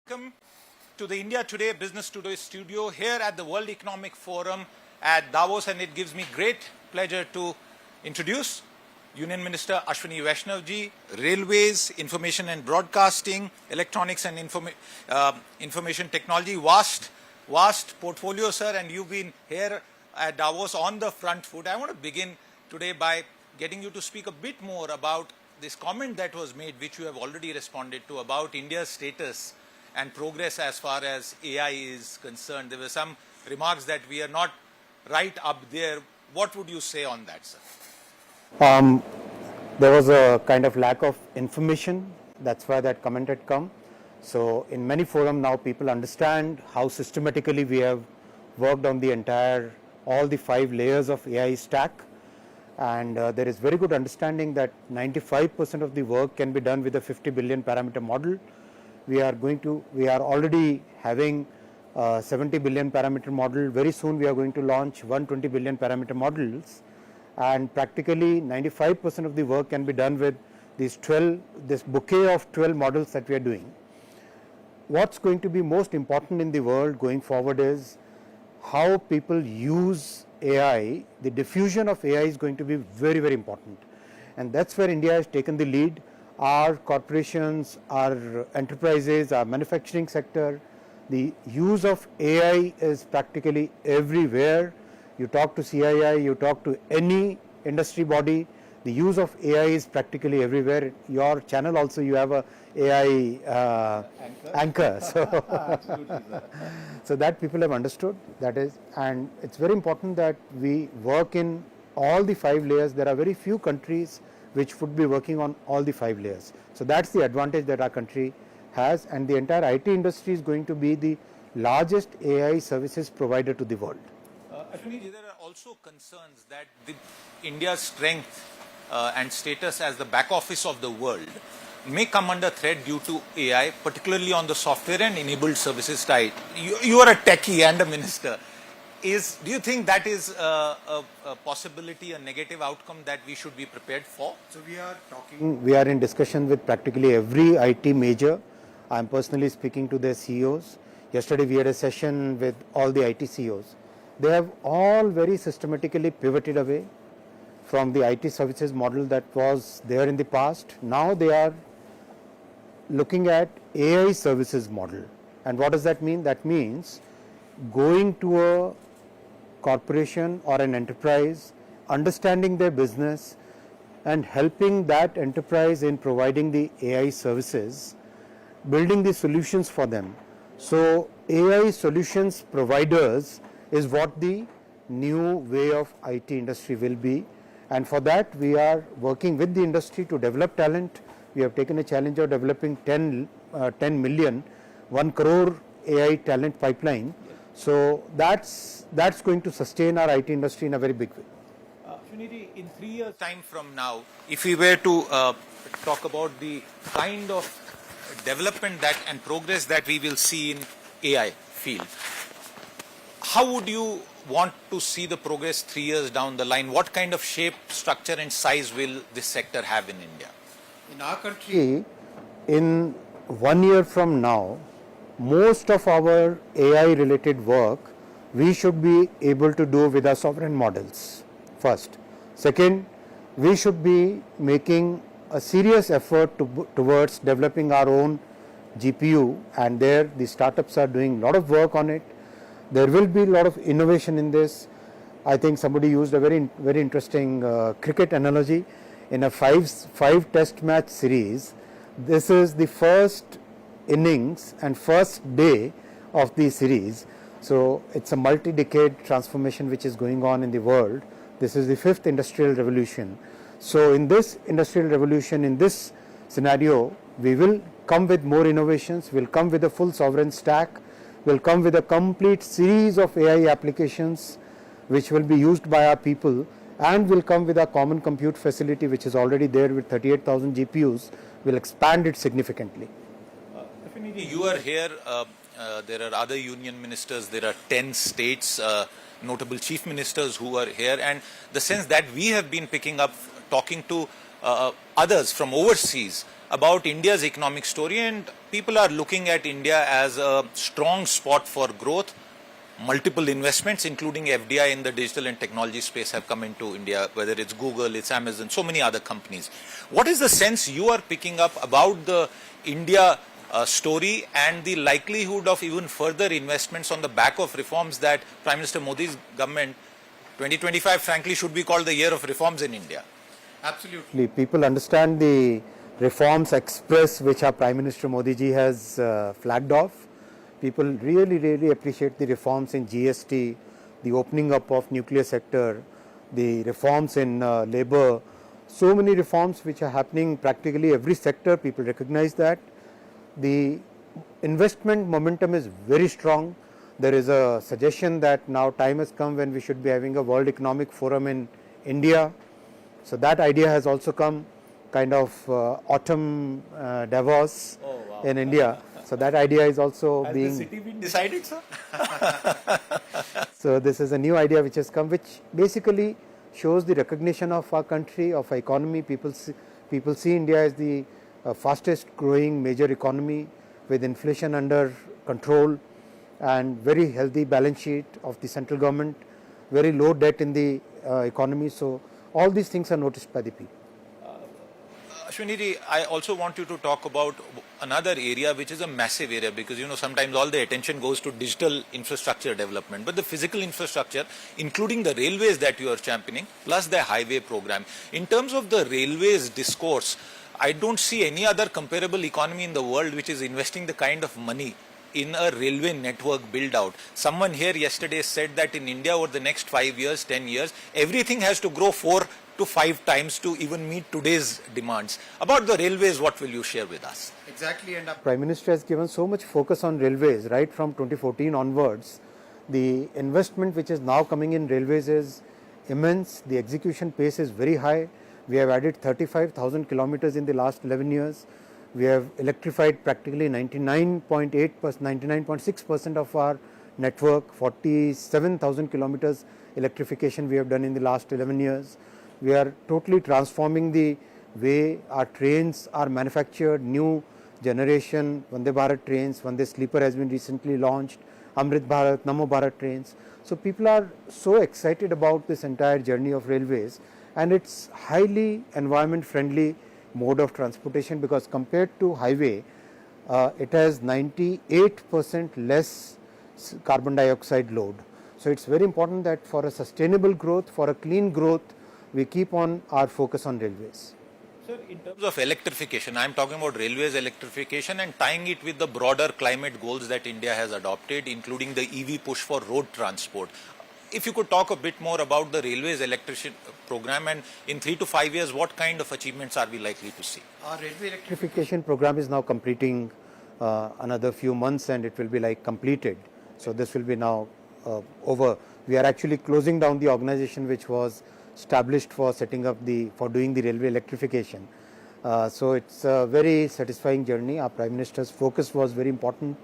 Welcome to the India Today Business Today studio here at the World Economic Forum at Davos, and it gives me great pleasure to introduce Union Minister Ashwini Vaishnaw ji, Railways, Information and Broadcasting, Electronics and Information Technology. Vast portfolio, sir, and you've been here at Davos on the front foot. I want to begin today by getting you to speak a bit more about this comment that was made, which you have already responded to, about India's status and progress as far as AI is concerned. There were some remarks that we are not right up there. What would you say on that, sir? There was a kind of lack of information. That's why that comment had come. So in many forums now people understand how systematically we have worked on the all the 5 layers of AI stack. And there is very good understanding that 95% of the work can be done with a 50 billion parameter model. We are already having 70 billion parameter model. Very soon we are going to launch 120 billion parameter models, and practically 95% of the work can be done with this bouquet of 12 models that we are doing. What's going to be most important in the world going forward is how people use AI. The diffusion of AI is going to be very, very important, and that's where India has taken the lead. Our corporations, our enterprises, our manufacturing sector, the use of AI is practically everywhere. You talk to CII, you talk to any industry body, the use of AI is practically everywhere. Your channel also, you have a AI anchor. So that people have understood, that is, and it's very important that we work in all the 5 layers. There are very few countries which would be working on all the 5 layers. So that's the advantage that our country has, and the entire IT industry is going to be the largest AI services provider to the world. Ashwini, there are also concerns that India's strength and status as the back office of the world may come under threat due to AI, particularly on the software and enabled services side. You are a techie and a minister. Do you think that is a possibility, a negative outcome that we should be prepared for? So we are in discussion with practically every IT major. I am personally speaking to their CEOs. Yesterday we had a session with all the IT CEOs. They have all very systematically pivoted away from the IT services model that was there in the past. Now they are looking at AI services model. And what does that mean? That means going to a corporation or an enterprise, understanding their business and helping that enterprise in providing the AI services, building the solutions for them. So AI solutions providers is what the new way of IT industry will be, and for that we are working with the industry to develop talent. We have taken a challenge of developing 10 million, 1 crore AI talent pipeline. So that's going to sustain our IT industry in a very big way. Ashwini, in 3 years' time from now, if we were to talk about the kind of development that and progress that we will see in AI field, how would you want to see the progress 3 years down the line? What kind of shape, structure and size will this sector have in India? In our country, in 1 year from now, most of our AI related work we should be able to do with our sovereign models first. Second, we should be making a serious effort towards developing our own GPU, and there the startups are doing a lot of work on it. There will be a lot of innovation in this. I think somebody used a very interesting cricket analogy. In a 5 test match series, this is the first innings and first day of the series. So it's a multi-decade transformation which is going on in the world. This is the 5th industrial revolution. So in this industrial revolution, in this scenario, we will come with more innovations, we'll come with a full sovereign stack, will come with a complete series of AI applications which will be used by our people, and will come with a common compute facility which is already there with 38,000 GPUs, will expand it significantly. Definitely, you are here, there are other union ministers, there are 10 states, notable chief ministers who are here, and the sense that we have been picking up, talking to others from overseas, about India's economic story, and people are looking at India as a strong spot for growth. Multiple investments, including FDI in the digital and technology space, have come into India, whether it's Google, it's Amazon, so many other companies. What is the sense you are picking up about the India story and the likelihood of even further investments on the back of reforms that Prime Minister Modi's government, 2025 frankly should be called the year of reforms in India? Absolutely. People understand the reforms express which our Prime Minister Modi ji has flagged off. People really appreciate the reforms in GST, the opening up of nuclear sector, the reforms in labor. So many reforms which are happening practically every sector. People recognize that. The investment momentum is very strong. There is a suggestion that now time has come when we should be having a World Economic Forum in India. So that idea has also come, kind of autumn Davos in India. So that idea is also Has being... the city been decided, sir? So this is a new idea which has come, which basically shows the recognition of our country, of our economy. People see India as the fastest growing major economy with inflation under control and very healthy balance sheet of the central government, very low debt in the economy. So all these things are noticed by the people. Ashwini, I also want you to talk about another area which is a massive area, because sometimes all the attention goes to digital infrastructure development, but the physical infrastructure, including the railways that you are championing, plus the highway program. In terms of the railways discourse, I don't see any other comparable economy in the world which is investing the kind of money in a railway network build out. Someone here yesterday said that in India over the next 5 years, 10 years, everything has to grow 4 to 5 times to even meet today's demands. About the railways, what will you share with us? Exactly, and our Prime Minister has given so much focus on railways right from 2014 onwards. The investment which is now coming in railways is immense. The execution pace is very high. We have added 35,000 kilometers in the last 11 years. We have electrified practically 99.8%, 99.6% of our network, 47,000 kilometers electrification we have done in the last 11 years. We are totally transforming the way our trains are manufactured, new generation Vande Bharat trains, Vande Sleeper has been recently launched, Amrit Bharat, Namo Bharat trains. So people are so excited about this entire journey of railways, and it's highly environment friendly mode of transportation, because compared to highway, it has 98% less carbon dioxide load. So it's very important that for a sustainable growth, for a clean growth, we keep on our focus on railways. Sir, in terms of electrification, I am talking about railways electrification and tying it with the broader climate goals that India has adopted, including the EV push for road transport. If you could talk a bit more about the railways electrification program, and in 3 to 5 years, what kind of achievements are we likely to see? Our railway electrification program is now completing another few months, and it will be completed. So this will be now over. We are actually closing down the organization which was established for setting up for doing the railway electrification. So it's a very satisfying journey. Our Prime Minister's focus was very important,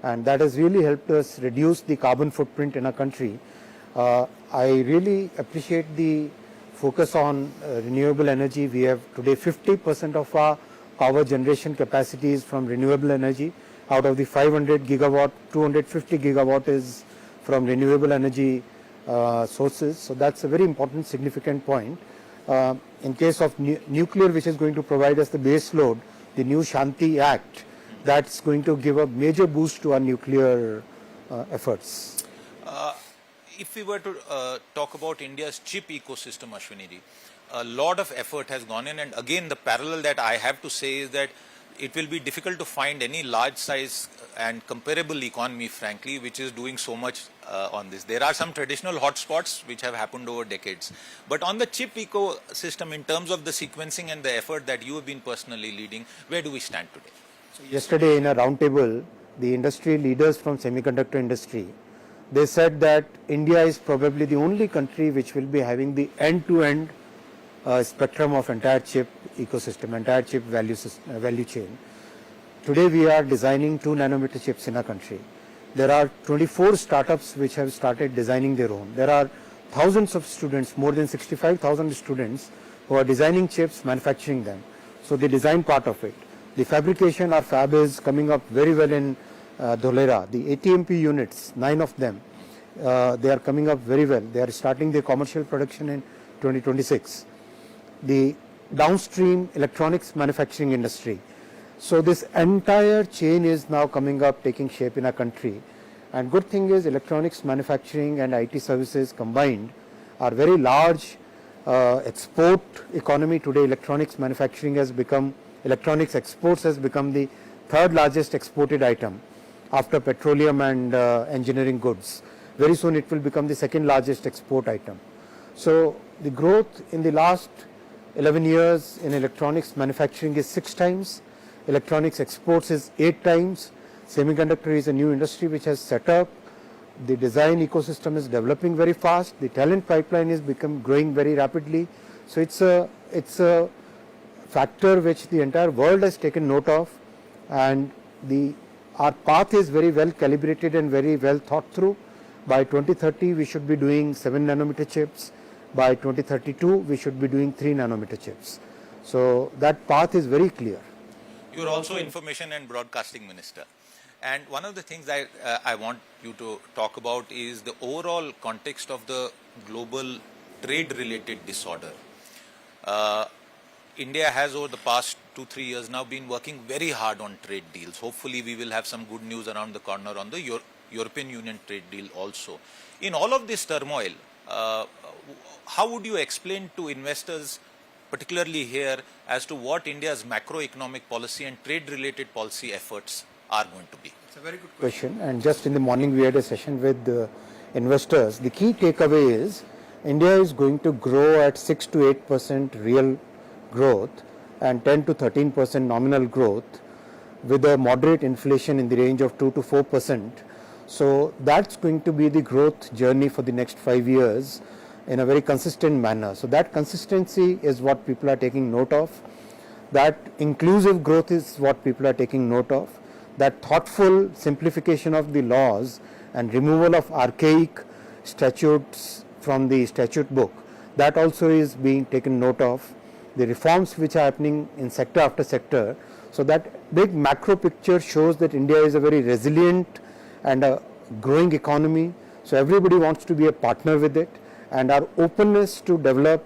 and that has really helped us reduce the carbon footprint in our country. I really appreciate the focus on renewable energy. We have today 50% of our power generation capacity is from renewable energy. Out of the 500 gigawatt, 250 gigawatt is from renewable energy sources. So that's a very important, significant point. In case of nuclear, which is going to provide us the base load, the new Shanti Act, that's going to give a major boost to our nuclear efforts. If we were to talk about India's chip ecosystem, Ashwini, a lot of effort has gone in, and again the parallel that I have to say is that it will be difficult to find any large size and comparable economy, frankly, which is doing so much on this. There are some traditional hotspots which have happened over decades, but on the chip ecosystem, in terms of the sequencing and the effort that you have been personally leading, where do we stand today? So yesterday in a roundtable, the industry leaders from semiconductor industry, they said that India is probably the only country which will be having the end-to-end spectrum of entire chip ecosystem, entire chip value chain. Today we are designing 2 nanometer chips in our country. There are 24 startups which have started designing their own. There are thousands of students, more than 65,000 students who are designing chips, manufacturing them. So the design part of it. The fabrication, our fab is coming up very well in Dholera. The ATMP units, 9 of them, they are coming up very well. They are starting the commercial production in 2026. The downstream electronics manufacturing industry. So this entire chain is now coming up, taking shape in our country. And good thing is electronics manufacturing and IT services combined are very large export economy. Today electronics manufacturing has become, electronics exports has become the third largest exported item after petroleum and engineering goods. Very soon it will become the second largest export item. So the growth in the last 11 years in electronics manufacturing is 6 times, electronics exports is 8 times, semiconductor is a new industry which has set up, the design ecosystem is developing very fast, the talent pipeline is growing very rapidly. So it's a factor which the entire world has taken note of, and our path is very well calibrated and very well thought through. By 2030 we should be doing 7 nanometer chips. By 2032 we should be doing 3 nanometer chips. So that path is very clear. You are also Information and Broadcasting Minister. And one of the things I want you to talk about is the overall context of the global trade-related disorder. India has over the past 2-3 years now been working very hard on trade deals. Hopefully we will have some good news around the corner on the European Union trade deal also. In all of this turmoil, how would you explain to investors, particularly here, as to what India's macroeconomic policy and trade-related policy efforts are going to be? It's a very good question. And just in the morning we had a session with investors. The key takeaway is India is going to grow at 6 to 8% real growth and 10 to 13% nominal growth with a moderate inflation in the range of 2 to 4%. So that's going to be the growth journey for the next 5 years in a very consistent manner. So that consistency is what people are taking note of. That inclusive growth is what people are taking note of. That thoughtful simplification of the laws and removal of archaic statutes from the statute book, that also is being taken note of. The reforms which are happening in sector after sector. So that big macro picture shows that India is a very resilient and a growing economy. So everybody wants to be a partner with it, and our openness to develop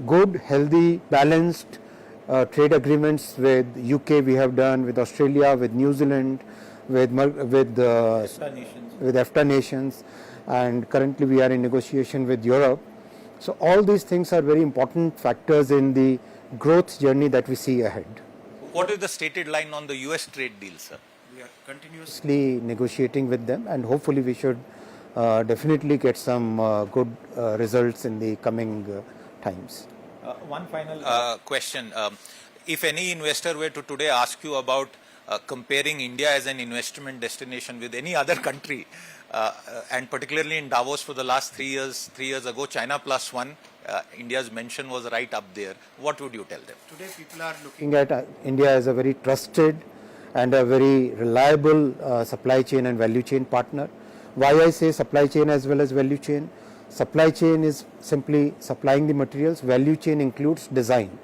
good, healthy, balanced trade agreements with UK we have done, with Australia, with New Zealand, with EFTA nations, and currently we are in negotiation with Europe. So all these things are very important factors in the growth journey that we see ahead. What is the stated line on the US trade deal, sir? We are continuously negotiating with them, and hopefully we should definitely get some good results in the coming times. One final question. If any investor were to today ask you about comparing India as an investment destination with any other country, and particularly in Davos for the last 3 years ago, China +1, India's mention was right up there, what would you tell them? Today people are looking at India as a very trusted and a very reliable supply chain and value chain partner. Why I say supply chain as well as value chain? Supply chain is simply supplying the materials, value chain includes design.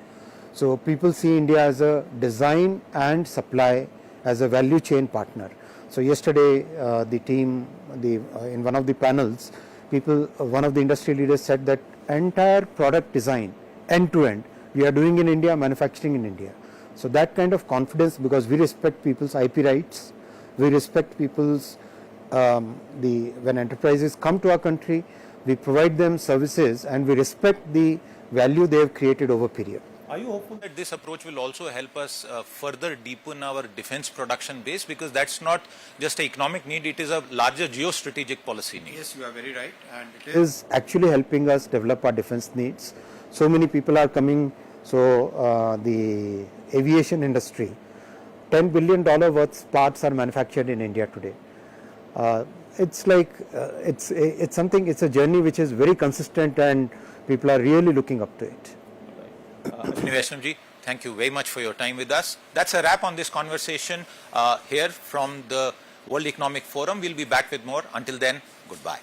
So people see India as a design and supply as a value chain partner. So yesterday the team, in one of the panels, one of the industry leaders said that entire product design, end to end, we are doing in India, manufacturing in India. So that kind of confidence, because we respect people's IP rights, we respect people's, when enterprises come to our country, we provide them services and we respect the value they have created over period. Are you hopeful that this approach will also help us further deepen our defense production base? Because that's not just an economic need, it is a larger geostrategic policy need. Yes, you are very right. And it is actually helping us develop our defense needs. So many people are coming. So the aviation industry, $10 billion worth parts are manufactured in India today. It's like, it's a journey which is very consistent and people are really looking up to it. Ashwini Vaishnaw ji, thank you very much for your time with us. That's a wrap on this conversation here from the World Economic Forum. We'll be back with more. Until then, goodbye.